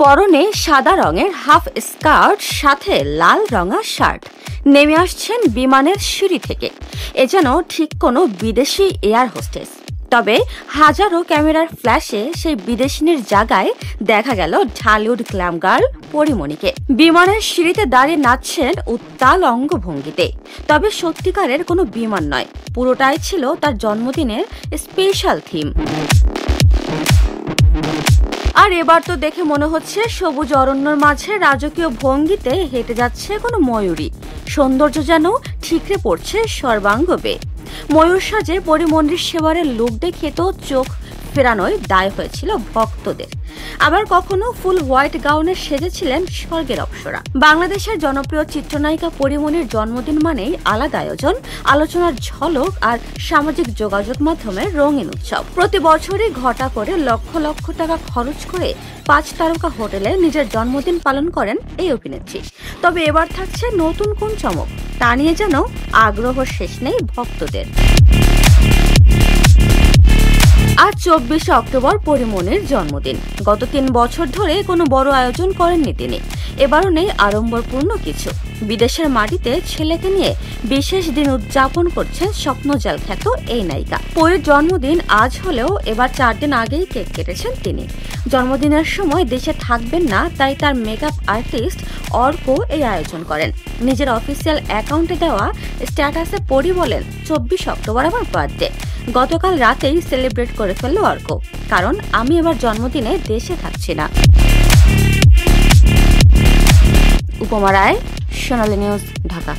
পরনে সাদা রঙের হাফ স্কার্ট, সাথে লাল রঙা শার্ট, নেমে আসছেন বিমানের সিঁড়ি থেকে। এ যেন ঠিক কোনো বিদেশি এয়ার হোস্টেস। তবে হাজারো ক্যামেরার ফ্ল্যাশে সেই বিদেশিনীর জায়গায় দেখা গেল ঢালিউড গ্ল্যাম গার্ল পরিমণিকে। বিমানের সিঁড়িতে দাঁড়িয়ে নাচছেন উত্তাল অঙ্গভঙ্গিতে। তবে সত্যিকারের কোনো বিমান নয়, পুরোটাই ছিল তার জন্মদিনের স্পেশাল থিম। আর এবার তো দেখে মনে হচ্ছে সবুজ অরণ্যর মাঝে রাজকীয় ভঙ্গিতে হেঁটে যাচ্ছে কোনো ময়ূরী। সৌন্দর্য যেন ঠিকরে পড়ছে সর্বাঙ্গ বেয়ে। ময়ূর সাজে পরিমণির সেবারের লুক দেখে তো চোখ ফেরানোই দায় হয়েছিল ভক্তদের। আবার কখনো ফুল হোয়াইট গাউনে সেজেছিলেন স্বর্গের অপ্সরা। বাংলাদেশের জনপ্রিয় চিত্রনায়িকা পরিমণির জন্মদিন মানেই আলাদা আয়োজন, আলোচনার ঝলক আর সামাজিক যোগাযোগ মাধ্যমের রঙিন উৎসব। প্রতি বছরই ঘটা করে লক্ষ লক্ষ টাকা খরচ করে 5 তারকা হোটেলে নিজের জন্মদিন পালন করেন এই অভিনেত্রী। তবে এবার থাকছে নতুন কোন চমক, তা নিয়ে যেন আগ্রহ শেষ নেই ভক্তদের। আজ 24 অক্টোবর পরিমণির জন্মদিন। গত 3 বছর ধরে কোনো বড় আয়োজন করেননি তিনি। এবারও নেই আড়ম্বরপূর্ণ কিছু। বিদেশের মাটিতে ছেলেকে নিয়ে বিশেষ দিন উদযাপন করছেন স্বপ্নজাল খ্যাত এই নায়িকা। পরির জন্মদিন আজ হলেও এবার 4 দিন আগেই কেক কেটেছেন তিনি। জন্মদিনের সময় দেশে থাকবেন না, তাই তার মেকআপ আর্টিস্ট অর্ক এই আয়োজন করেন। নিজের অফিসিয়াল অ্যাকাউন্টে দেওয়া স্ট্যাটাসে পরি বলেন, 24 অক্টোবর আমার বার্থডে। গতকাল রাতেই সেলিব্রেট করে ফেলল অর্ক, কারণ আমি এবার জন্মদিনে দেশে থাকছি না। উপমা রায়, সোনালী নিউজ, ঢাকা।